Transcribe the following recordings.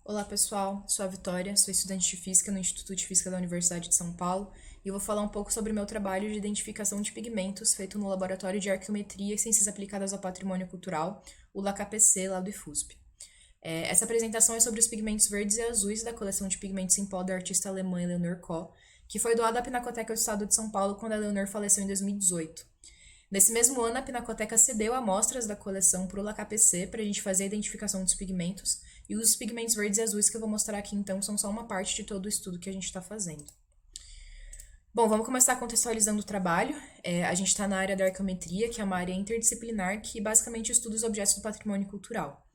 Olá pessoal, sou a Vitória, sou estudante de Física no Instituto de Física da Universidade de São Paulo e eu vou falar um pouco sobre o meu trabalho de identificação de pigmentos feito no Laboratório de Arqueometria e Ciências Aplicadas ao Patrimônio Cultural, o LACAPC, lá do IFUSP. Essa apresentação é sobre os pigmentos verdes e azuis da coleção de pigmentos em pó da artista alemã Eleonore Koh, que foi doada à Pinacoteca do Estado de São Paulo quando a Eleonore faleceu em 2018. Nesse mesmo ano, a Pinacoteca cedeu amostras da coleção para o LACAPC para a gente fazer a identificação dos pigmentos, e os pigmentos verdes e azuis que eu vou mostrar aqui, então, são só uma parte de todo o estudo que a gente está fazendo. Bom, vamos começar contextualizando o trabalho. A gente está na área da arqueometria, que é uma área interdisciplinar que basicamente estuda os objetos do patrimônio cultural.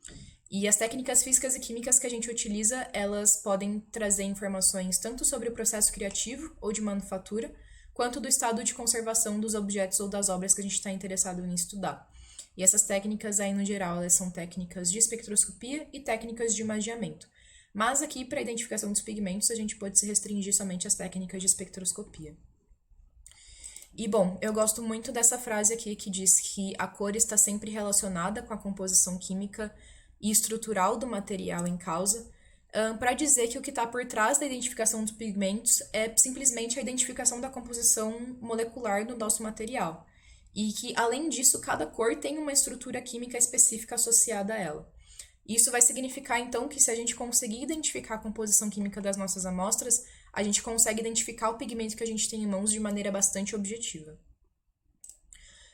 E as técnicas físicas e químicas que a gente utiliza, elas podem trazer informações tanto sobre o processo criativo ou de manufatura, quanto do estado de conservação dos objetos ou das obras que a gente está interessado em estudar. E essas técnicas aí, no geral, elas são técnicas de espectroscopia e técnicas de imageamento. Mas aqui, para a identificação dos pigmentos, a gente pode se restringir somente às técnicas de espectroscopia. E, bom, eu gosto muito dessa frase aqui que diz que a cor está sempre relacionada com a composição química e estrutural do material em causa, para dizer que o que está por trás da identificação dos pigmentos é simplesmente a identificação da composição molecular do nosso material. E que, além disso, cada cor tem uma estrutura química específica associada a ela. Isso vai significar, então, que se a gente conseguir identificar a composição química das nossas amostras, a gente consegue identificar o pigmento que a gente tem em mãos de maneira bastante objetiva.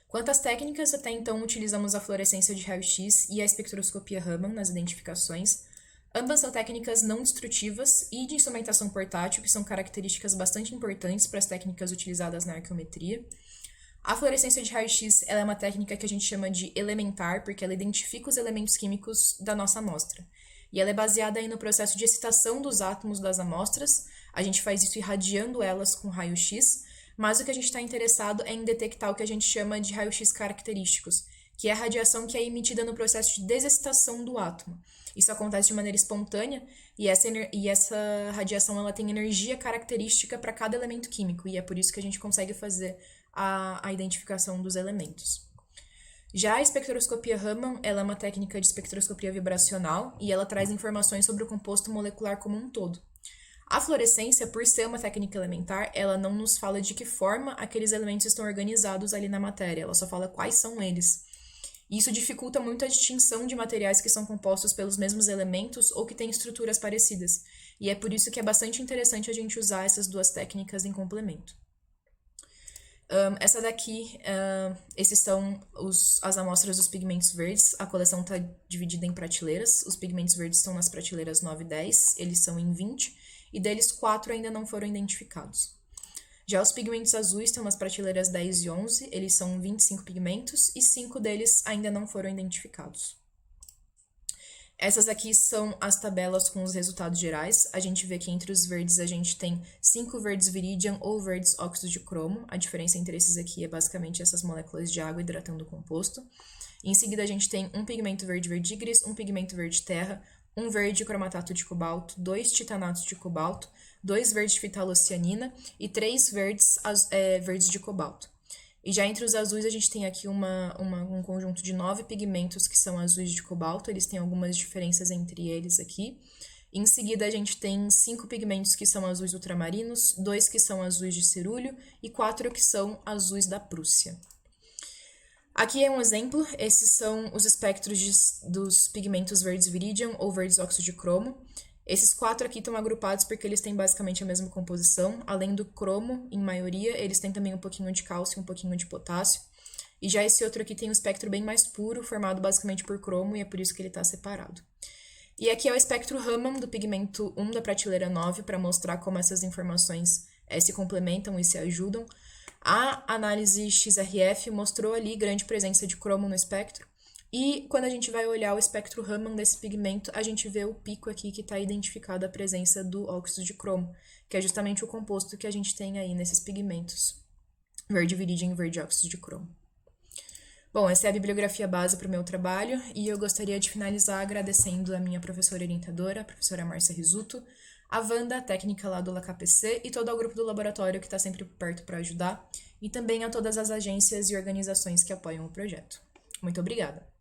Quanto às técnicas, até então utilizamos a fluorescência de raio-x e a espectroscopia Raman nas identificações. Ambas são técnicas não destrutivas e de instrumentação portátil, que são características bastante importantes para as técnicas utilizadas na arqueometria. A fluorescência de raio-x é uma técnica que a gente chama de elementar, porque ela identifica os elementos químicos da nossa amostra. E ela é baseada aí no processo de excitação dos átomos das amostras. A gente faz isso irradiando elas com raio-x, mas o que a gente está interessado é em detectar o que a gente chama de raio-x característicos, que é a radiação que é emitida no processo de desexcitação do átomo. Isso acontece de maneira espontânea e essa radiação ela tem energia característica para cada elemento químico, e é por isso que a gente consegue fazer a identificação dos elementos. Já a espectroscopia Raman, ela é uma técnica de espectroscopia vibracional e ela traz informações sobre o composto molecular como um todo. A fluorescência, por ser uma técnica elementar, ela não nos fala de que forma aqueles elementos estão organizados ali na matéria, ela só fala quais são eles. E isso dificulta muito a distinção de materiais que são compostos pelos mesmos elementos ou que têm estruturas parecidas. E é por isso que é bastante interessante a gente usar essas duas técnicas em complemento. Essa daqui, esses são as amostras dos pigmentos verdes. A coleção está dividida em prateleiras. Os pigmentos verdes estão nas prateleiras 9 e 10, eles são em 20, e deles 4 ainda não foram identificados. Já os pigmentos azuis estão nas prateleiras 10 e 11, eles são 25 pigmentos, e 5 deles ainda não foram identificados. Essas aqui são as tabelas com os resultados gerais. A gente vê que entre os verdes a gente tem 5 verdes viridian ou verdes óxido de cromo. A diferença entre esses aqui é basicamente essas moléculas de água hidratando o composto. Em seguida a gente tem um pigmento verde verdígris, um pigmento verde terra, um verde cromatato de cobalto, 2 titanatos de cobalto, 2 verdes fitalocianina e 3 verdes de cobalto. E já entre os azuis, a gente tem aqui um conjunto de 9 pigmentos que são azuis de cobalto, eles têm algumas diferenças entre eles aqui. Em seguida, a gente tem 5 pigmentos que são azuis ultramarinos, 2 que são azuis de cerúleo e 4 que são azuis da Prússia. Aqui é um exemplo, esses são os espectros dos pigmentos verdes viridian ou verdes óxido de cromo. Esses 4 aqui estão agrupados porque eles têm basicamente a mesma composição. Além do cromo, em maioria, eles têm também um pouquinho de cálcio e um pouquinho de potássio. E já esse outro aqui tem um espectro bem mais puro, formado basicamente por cromo, e é por isso que ele está separado. E aqui é o espectro Raman do pigmento 1 da prateleira 9, para mostrar como essas informações se complementam e se ajudam. A análise XRF mostrou ali grande presença de cromo no espectro. E quando a gente vai olhar o espectro Raman desse pigmento, a gente vê o pico aqui que está identificado a presença do óxido de cromo, que é justamente o composto que a gente tem aí nesses pigmentos, verde viridian e verde óxido de cromo. Bom, essa é a bibliografia base para o meu trabalho, e eu gostaria de finalizar agradecendo a minha professora orientadora, a professora Márcia Risuto, a Wanda, a técnica lá do LACAPC, e todo o grupo do laboratório que está sempre perto para ajudar, e também a todas as agências e organizações que apoiam o projeto. Muito obrigada!